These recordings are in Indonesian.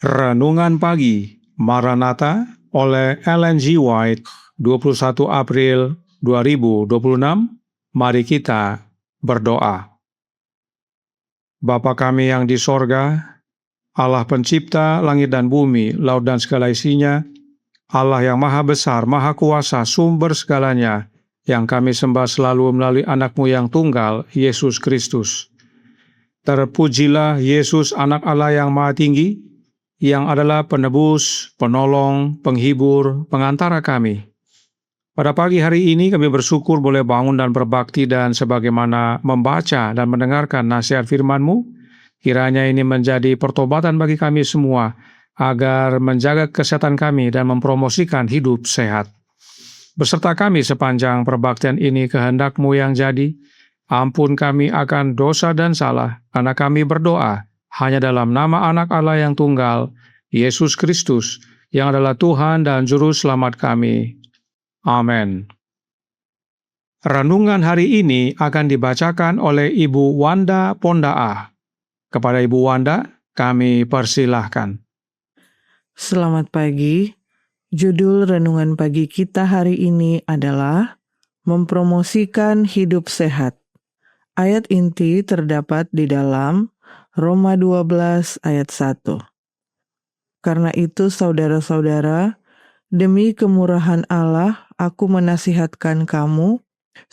Renungan Pagi Maranatha oleh Ellen G. White, 21 April 2026. Mari kita berdoa. Bapa kami yang di sorga, Allah pencipta langit dan bumi, laut dan segala isinya, Allah yang maha besar, maha kuasa, sumber segalanya, yang kami sembah selalu melalui anak-Mu yang tunggal, Yesus Kristus. Terpujilah Yesus, anak Allah yang maha tinggi, yang adalah penebus, penolong, penghibur, pengantara kami. Pada pagi hari ini kami bersyukur boleh bangun dan berbakti dan sebagaimana membaca dan mendengarkan nasihat firman-Mu, kiranya ini menjadi pertobatan bagi kami semua, agar menjaga kesehatan kami dan mempromosikan hidup sehat. Beserta kami sepanjang perbaktian ini kehendak-Mu yang jadi, ampun kami akan dosa dan salah, karena kami berdoa hanya dalam nama anak Allah yang tunggal, Yesus Kristus, yang adalah Tuhan dan Juru Selamat kami. Amin. Renungan hari ini akan dibacakan oleh Ibu Wanda Pondaa. Kepada Ibu Wanda, kami persilahkan. Selamat pagi. Judul renungan pagi kita hari ini adalah Mempromosikan Hidup Sehat. Ayat inti terdapat di dalam Roma 12 ayat 1. Karena itu saudara-saudara, demi kemurahan Allah, aku menasihatkan kamu,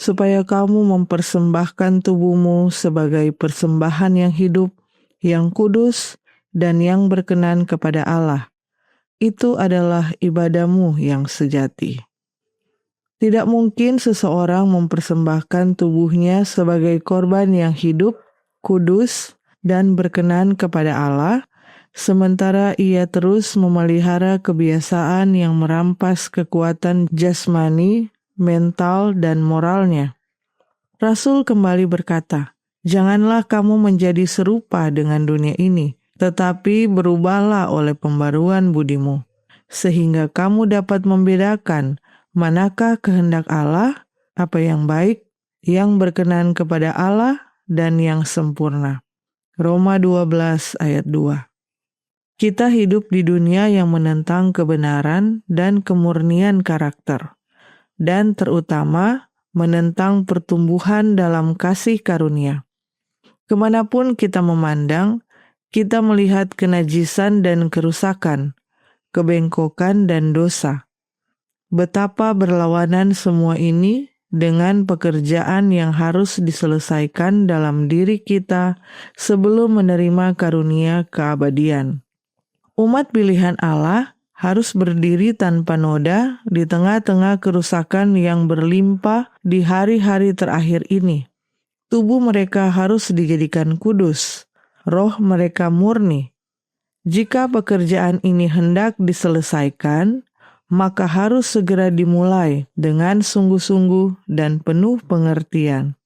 supaya kamu mempersembahkan tubuhmu sebagai persembahan yang hidup, yang kudus, dan yang berkenan kepada Allah. Itu adalah ibadahmu yang sejati. Tidak mungkin seseorang mempersembahkan tubuhnya sebagai korban yang hidup, kudus, dan berkenan kepada Allah, sementara ia terus memelihara kebiasaan yang merampas kekuatan jasmani, mental, dan moralnya. Rasul kembali berkata, "Janganlah kamu menjadi serupa dengan dunia ini, tetapi berubahlah oleh pembaruan budimu, sehingga kamu dapat membedakan manakah kehendak Allah, apa yang baik, yang berkenan kepada Allah, dan yang sempurna." Roma 12 ayat 2. Kita hidup di dunia yang menentang kebenaran dan kemurnian karakter, dan terutama menentang pertumbuhan dalam kasih karunia. Kemanapun kita memandang, kita melihat kenajisan dan kerusakan, kebengkokan dan dosa. Betapa berlawanan semua ini dengan pekerjaan yang harus diselesaikan dalam diri kita sebelum menerima karunia keabadian. Umat pilihan Allah harus berdiri tanpa noda di tengah-tengah kerusakan yang berlimpah di hari-hari terakhir ini. Tubuh mereka harus dijadikan kudus, roh mereka murni. Jika pekerjaan ini hendak diselesaikan, maka harus segera dimulai dengan sungguh-sungguh dan penuh pengertian.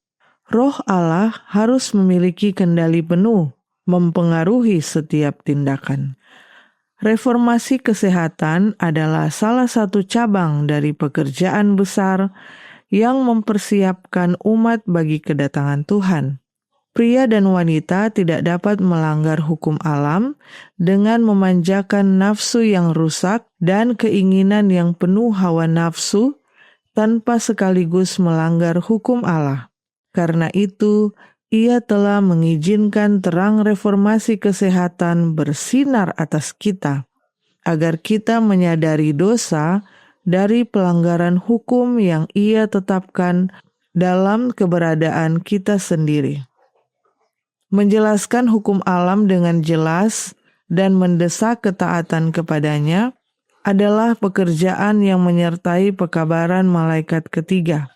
Roh Allah harus memiliki kendali penuh, mempengaruhi setiap tindakan. Reformasi kesehatan adalah salah satu cabang dari pekerjaan besar yang mempersiapkan umat bagi kedatangan Tuhan. Pria dan wanita tidak dapat melanggar hukum alam dengan memanjakan nafsu yang rusak dan keinginan yang penuh hawa nafsu tanpa sekaligus melanggar hukum Allah. Karena itu, Ia telah mengizinkan terang reformasi kesehatan bersinar atas kita, agar kita menyadari dosa dari pelanggaran hukum yang Ia tetapkan dalam keberadaan kita sendiri. Menjelaskan hukum alam dengan jelas dan mendesak ketaatan kepadanya adalah pekerjaan yang menyertai pekabaran malaikat ketiga.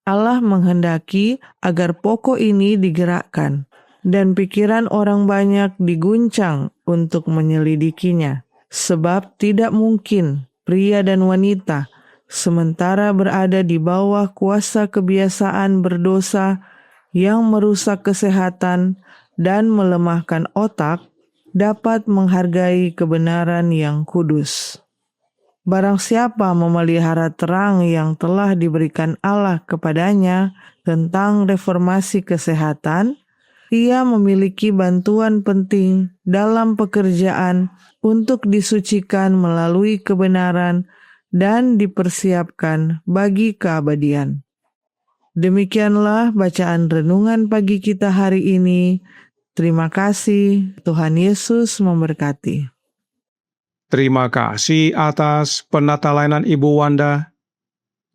Allah menghendaki agar pokok ini digerakkan dan pikiran orang banyak diguncang untuk menyelidikinya, sebab tidak mungkin pria dan wanita sementara berada di bawah kuasa kebiasaan berdosa yang merusak kesehatan dan melemahkan otak dapat menghargai kebenaran yang kudus. Barang siapa memelihara terang yang telah diberikan Allah kepadanya tentang reformasi kesehatan, ia memiliki bantuan penting dalam pekerjaan untuk disucikan melalui kebenaran dan dipersiapkan bagi keabadian. Demikianlah bacaan renungan pagi kita hari ini. Terima kasih, Tuhan Yesus memberkati. Terima kasih atas penata layanan Ibu Wanda.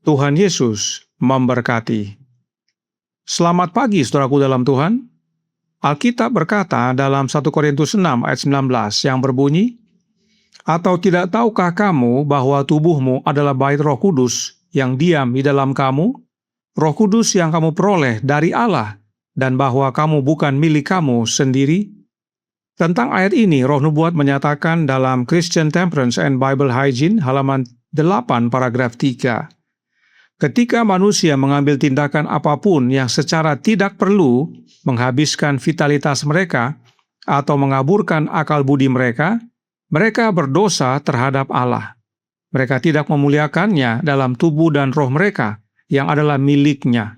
Tuhan Yesus memberkati. Selamat pagi saudaraku dalam Tuhan. Alkitab berkata dalam 1 Korintus 6 ayat 19 yang berbunyi, "Atau tidak tahukah kamu bahwa tubuhmu adalah bait Roh Kudus yang diam di dalam kamu, Roh Kudus yang kamu peroleh dari Allah, dan bahwa kamu bukan milik kamu sendiri?" Tentang ayat ini, Roh Nubuat menyatakan dalam Christian Temperance and Bible Hygiene halaman 8 paragraf 3. Ketika manusia mengambil tindakan apapun yang secara tidak perlu menghabiskan vitalitas mereka atau mengaburkan akal budi mereka, mereka berdosa terhadap Allah. Mereka tidak memuliakannya dalam tubuh dan roh mereka yang adalah miliknya.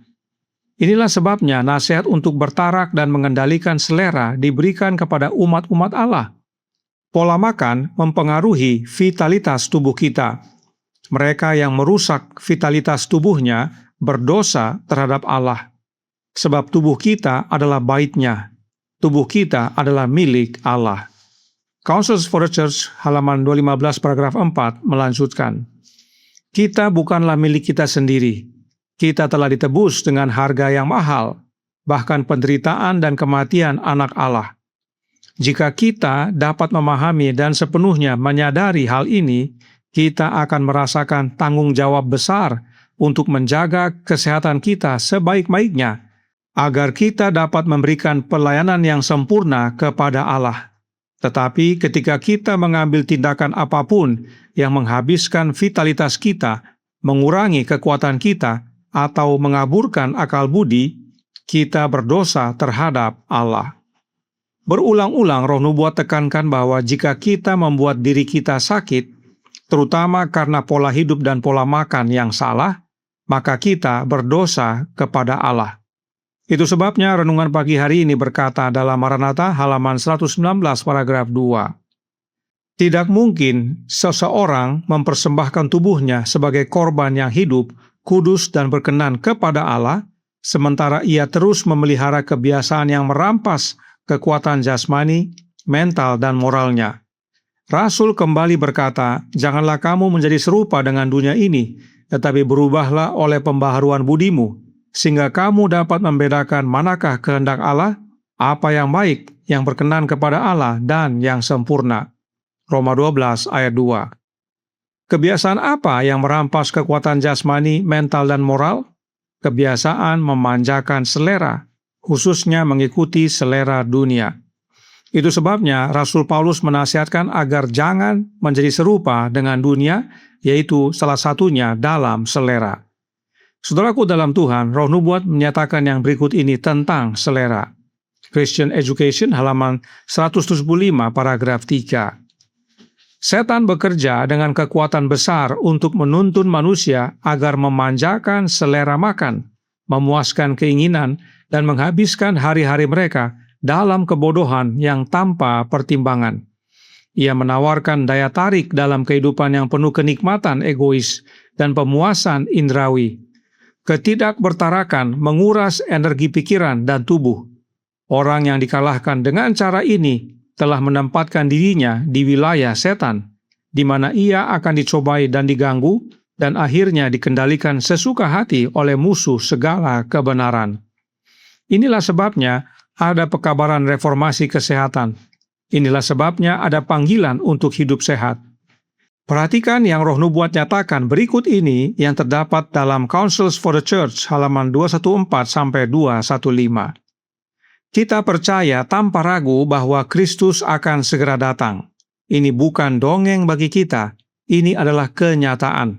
Inilah sebabnya nasihat untuk bertarak dan mengendalikan selera diberikan kepada umat-umat Allah. Pola makan mempengaruhi vitalitas tubuh kita. Mereka yang merusak vitalitas tubuhnya berdosa terhadap Allah. Sebab tubuh kita adalah bait-Nya. Tubuh kita adalah milik Allah. Counsels for the Church halaman 215 paragraf 4 melanjutkan, "Kita bukanlah milik kita sendiri. Kita telah ditebus dengan harga yang mahal, bahkan penderitaan dan kematian anak Allah. Jika kita dapat memahami dan sepenuhnya menyadari hal ini, kita akan merasakan tanggung jawab besar untuk menjaga kesehatan kita sebaik-baiknya, agar kita dapat memberikan pelayanan yang sempurna kepada Allah. Tetapi ketika kita mengambil tindakan apapun yang menghabiskan vitalitas kita, mengurangi kekuatan kita, atau mengaburkan akal budi, kita berdosa terhadap Allah." Berulang-ulang Roh Nubuat tekankan bahwa jika kita membuat diri kita sakit, terutama karena pola hidup dan pola makan yang salah, maka kita berdosa kepada Allah. Itu sebabnya renungan pagi hari ini berkata dalam Maranatha halaman 119 paragraf 2. Tidak mungkin seseorang mempersembahkan tubuhnya sebagai korban yang hidup, kudus dan berkenan kepada Allah, sementara ia terus memelihara kebiasaan yang merampas kekuatan jasmani, mental dan moralnya. Rasul kembali berkata, "Janganlah kamu menjadi serupa dengan dunia ini, tetapi berubahlah oleh pembaharuan budimu, sehingga kamu dapat membedakan manakah kehendak Allah, apa yang baik, yang berkenan kepada Allah, dan yang sempurna." Roma 12 ayat 2. Kebiasaan apa yang merampas kekuatan jasmani, mental, dan moral? Kebiasaan memanjakan selera, khususnya mengikuti selera dunia. Itu sebabnya Rasul Paulus menasihatkan agar jangan menjadi serupa dengan dunia, yaitu salah satunya dalam selera. Saudaraku dalam Tuhan, Roh Nubuat menyatakan yang berikut ini tentang selera. Christian Education halaman 175 paragraf 3. Setan bekerja dengan kekuatan besar untuk menuntun manusia agar memanjakan selera makan, memuaskan keinginan, dan menghabiskan hari-hari mereka dalam kebodohan yang tanpa pertimbangan. Ia menawarkan daya tarik dalam kehidupan yang penuh kenikmatan egois dan pemuasan indrawi. Ketidakbertarakan menguras energi pikiran dan tubuh. Orang yang dikalahkan dengan cara ini telah menempatkan dirinya di wilayah setan, di mana ia akan dicobai dan diganggu, dan akhirnya dikendalikan sesuka hati oleh musuh segala kebenaran. Inilah sebabnya ada pekabaran reformasi kesehatan. Inilah sebabnya ada panggilan untuk hidup sehat. Perhatikan yang Roh Nubuat nyatakan berikut ini yang terdapat dalam Counsels for the Church halaman 214-215. Kita percaya tanpa ragu bahwa Kristus akan segera datang. Ini bukan dongeng bagi kita, ini adalah kenyataan.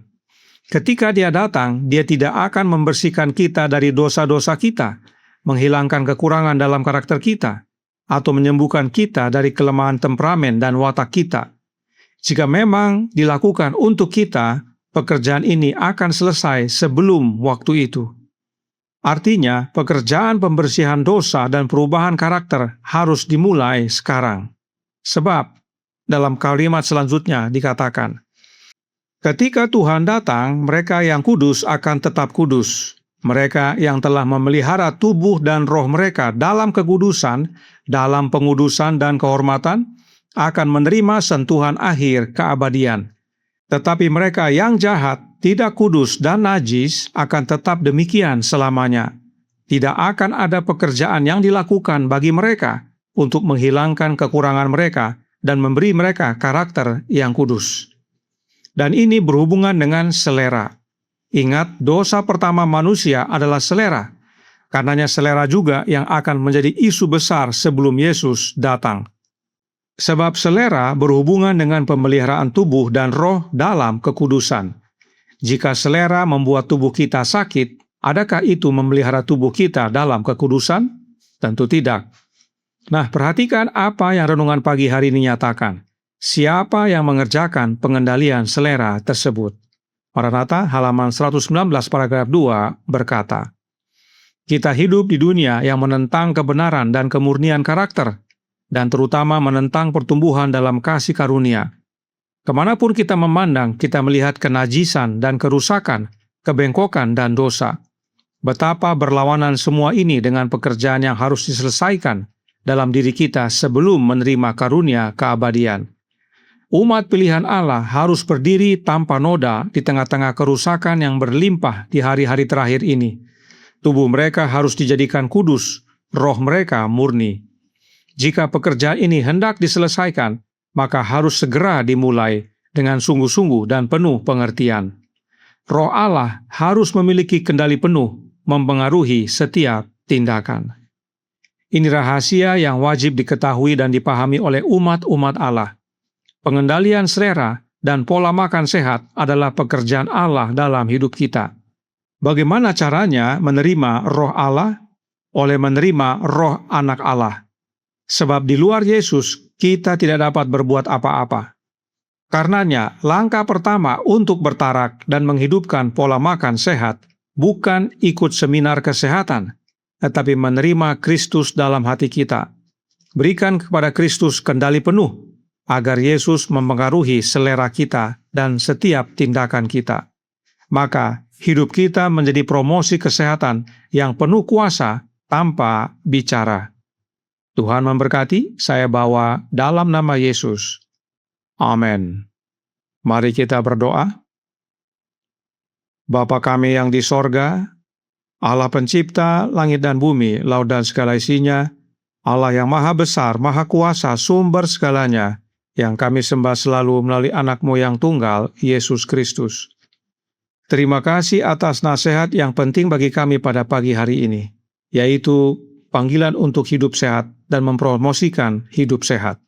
Ketika Dia datang, Dia tidak akan membersihkan kita dari dosa-dosa kita, menghilangkan kekurangan dalam karakter kita, atau menyembuhkan kita dari kelemahan temperamen dan watak kita. Jika memang dilakukan untuk kita, pekerjaan ini akan selesai sebelum waktu itu. Artinya, pekerjaan pembersihan dosa dan perubahan karakter harus dimulai sekarang. Sebab, dalam kalimat selanjutnya dikatakan, ketika Tuhan datang, mereka yang kudus akan tetap kudus. Mereka yang telah memelihara tubuh dan roh mereka dalam kekudusan, dalam pengudusan dan kehormatan, akan menerima sentuhan akhir keabadian. Tetapi mereka yang jahat, tidak kudus dan najis akan tetap demikian selamanya. Tidak akan ada pekerjaan yang dilakukan bagi mereka untuk menghilangkan kekurangan mereka dan memberi mereka karakter yang kudus. Dan ini berhubungan dengan selera. Ingat, dosa pertama manusia adalah selera. Karenanya selera juga yang akan menjadi isu besar sebelum Yesus datang. Sebab selera berhubungan dengan pemeliharaan tubuh dan roh dalam kekudusan. Jika selera membuat tubuh kita sakit, adakah itu memelihara tubuh kita dalam kekudusan? Tentu tidak. Nah, perhatikan apa yang renungan pagi hari ini nyatakan. Siapa yang mengerjakan pengendalian selera tersebut? Maranatha halaman 119 paragraf 2 berkata, kita hidup di dunia yang menentang kebenaran dan kemurnian karakter, dan terutama menentang pertumbuhan dalam kasih karunia. Kemanapun kita memandang, kita melihat kenajisan dan kerusakan, kebengkokan dan dosa. Betapa berlawanan semua ini dengan pekerjaan yang harus diselesaikan dalam diri kita sebelum menerima karunia keabadian. Umat pilihan Allah harus berdiri tanpa noda di tengah-tengah kerusakan yang berlimpah di hari-hari terakhir ini. Tubuh mereka harus dijadikan kudus, roh mereka murni. Jika pekerjaan ini hendak diselesaikan, maka harus segera dimulai dengan sungguh-sungguh dan penuh pengertian. Roh Allah harus memiliki kendali penuh, mempengaruhi setiap tindakan. Ini rahasia yang wajib diketahui dan dipahami oleh umat-umat Allah. Pengendalian selera dan pola makan sehat adalah pekerjaan Allah dalam hidup kita. Bagaimana caranya menerima roh Allah? Oleh menerima roh anak Allah. Sebab di luar Yesus, kita tidak dapat berbuat apa-apa. Karenanya, langkah pertama untuk bertarak dan menghidupkan pola makan sehat bukan ikut seminar kesehatan, tetapi menerima Kristus dalam hati kita. Berikan kepada Kristus kendali penuh, agar Yesus mempengaruhi selera kita dan setiap tindakan kita. Maka, hidup kita menjadi promosi kesehatan yang penuh kuasa tanpa bicara. Tuhan memberkati, saya bawa dalam nama Yesus. Amin. Mari kita berdoa. Bapa kami yang di sorga, Allah pencipta langit dan bumi, laut dan segala isinya, Allah yang maha besar, maha kuasa, sumber segalanya, yang kami sembah selalu melalui anak-Mu yang tunggal, Yesus Kristus. Terima kasih atas nasihat yang penting bagi kami pada pagi hari ini, yaitu panggilan untuk hidup sehat dan mempromosikan hidup sehat.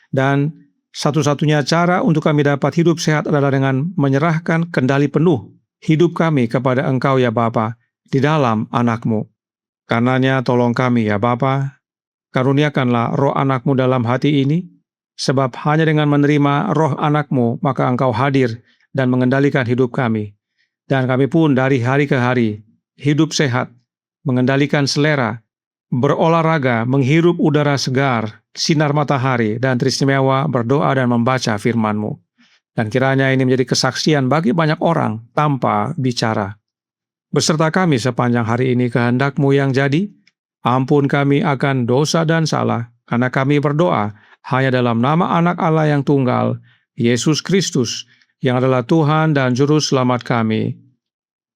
Dan satu-satunya cara untuk kami dapat hidup sehat adalah dengan menyerahkan kendali penuh hidup kami kepada Engkau ya Bapa di dalam anak-Mu. Karenanya tolong kami ya Bapa, karuniakanlah roh anak-Mu dalam hati ini, sebab hanya dengan menerima roh anak-Mu maka Engkau hadir dan mengendalikan hidup kami. Dan kami pun dari hari ke hari hidup sehat, mengendalikan selera, berolahraga, menghirup udara segar, sinar matahari, dan teristimewa berdoa dan membaca firman-Mu. Dan kiranya ini menjadi kesaksian bagi banyak orang tanpa bicara. Beserta kami sepanjang hari ini kehendak-Mu yang jadi, ampun kami akan dosa dan salah, karena kami berdoa hanya dalam nama anak Allah yang tunggal, Yesus Kristus, yang adalah Tuhan dan Juru Selamat kami.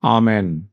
Amin.